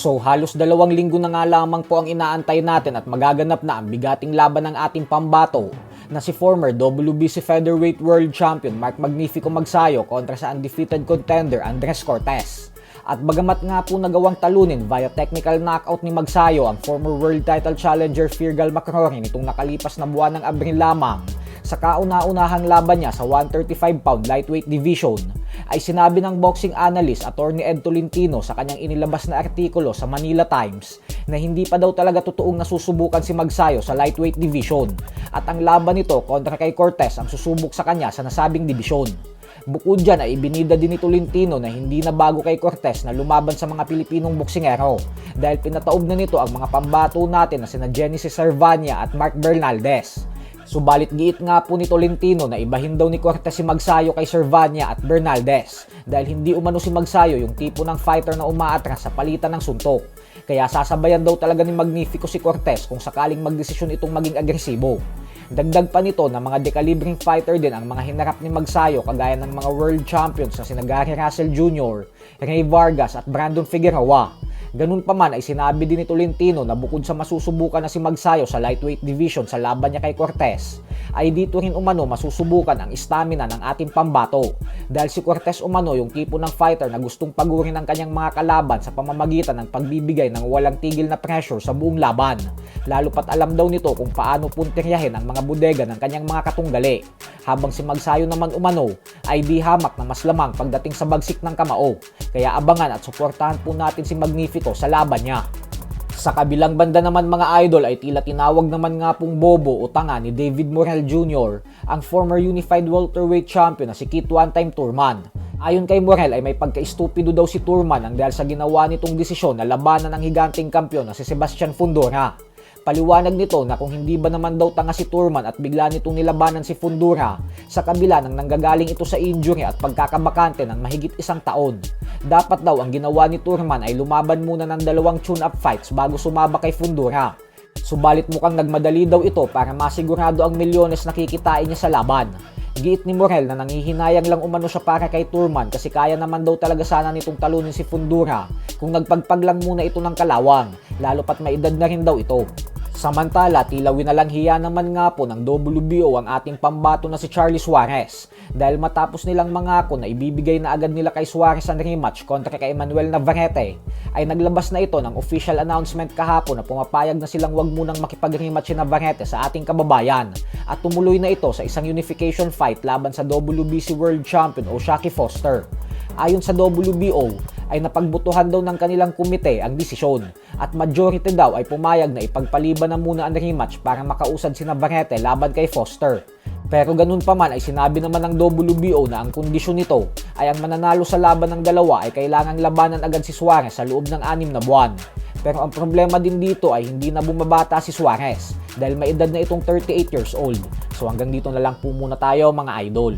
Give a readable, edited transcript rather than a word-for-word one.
So halos 2 linggo na nga lamang po ang inaantay natin at magaganap na ang bigating laban ng ating pambato na si former WBC Featherweight World Champion Mark Magnifico Magsayo kontra sa undefeated contender Andres Cortez. At bagamat nga po nagawang talunin via technical knockout ni Magsayo ang former world title challenger Firgal McCrory nitong nakalipas na buwan ng Abril lamang, sa kauna-unahang laban niya sa 135-pound lightweight division, ay sinabi ng boxing analyst Attorney Ed Tolentino sa kanyang inilabas na artikulo sa Manila Times na hindi pa daw talaga totoong nasusubukan si Magsayo sa lightweight division at ang laban nito kontra kay Cortez ang susubok sa kanya sa nasabing dibisyon. Bukod dyan ay ibinida din ni Tolentino na hindi na bago kay Cortez na lumaban sa mga Pilipinong boksingero dahil pinataob na nito ang mga pambato natin na sina Genesis Servania at Mark Bernaldez. Subalit giit nga po ni Tolentino na ibahin daw ni Cortez si Magsayo kay Servania at Bernaldez dahil hindi umano si Magsayo yung tipo ng fighter na umaatras sa palitan ng suntok. Kaya sasabayan daw talaga ni Magnifico si Cortez kung sakaling magdesisyon itong maging agresibo. Dagdag pa nito na mga dekalibring fighter din ang mga hinarap ni Magsayo kagaya ng mga world champions na sina Gary Russell Jr., Ray Vargas at Brandon Figueroa. Ganun pa man ay sinabi din ni Tolentino na bukod sa masusubukan na si Magsayo sa lightweight division sa laban niya kay Cortez, ay dito rin umano masusubukan ang stamina ng ating pambato dahil si Cortez umano yung tipo ng fighter na gustong pagurin ang kanyang mga kalaban sa pamamagitan ng pagbibigay ng walang tigil na pressure sa buong laban, lalo pat alam daw nito kung paano puntiryahin ang mga bodega ng kanyang mga katunggali, habang si Magsayo naman umano ay di hamak na mas lamang pagdating sa bagsik ng kamao, kaya abangan at suportahan po natin si Magnifico sa laban niya. Sa kabilang banda naman mga idol ay tila tinawag naman nga pong bobo o tanga ni David Morrell Jr. ang former unified welterweight champion na si Kit One-Time Turman. Ayon kay Morrell ay may pagka-estupido daw si Turman ang dahil sa ginawa nitong desisyon na labanan ng higanting kampyon na si Sebastian Fundora. Paliwanag nito na kung hindi ba naman daw tanga si Turman at bigla nitong nilabanan si Fundora sa kabila ng nanggagaling ito sa injury at pagkakabakante ng mahigit 1 taon. Dapat daw ang ginawa ni Turman ay lumaban muna ng 2 tune-up fights bago sumaba kay Fundora. Subalit mukhang nagmadali daw ito para masigurado ang milyones na kikitain niya sa laban. Giit ni Morrell na nanghihinayang lang umano siya para kay Turman kasi kaya naman daw talaga sana nitong talunin si Fundora kung nagpagpag lang muna ito ng kalawang, lalo pat may edad na rin daw ito. Samantala, tila winalanhiya naman nga po ng WBO ang ating pambato na si Charlie Suarez dahil matapos nilang mangako na ibibigay na agad nila kay Suarez ang rematch kontra kay Emmanuel Navarrete, ay naglabas na ito ng official announcement kahapon na pumapayag na silang wag munang makipag-rematch si Navarrete sa ating kababayan at tumuloy na ito sa isang unification fight laban sa WBC World Champion o Shaki Foster. Ayon sa WBO, ay napagbutuhan daw ng kanilang komite ang desisyon at majority daw ay pumayag na ipagpaliban na muna ang rematch para makausad si Navarrete laban kay Foster. Pero ganun pa man ay sinabi naman ng WBO na ang kondisyon nito ay ang mananalo sa laban ng dalawa ay kailangang labanan agad si Suarez sa loob ng 6 na buwan. Pero ang problema din dito ay hindi na bumabata si Suarez dahil may edad na itong 38 years old. So hanggang dito na lang po muna tayo mga idol.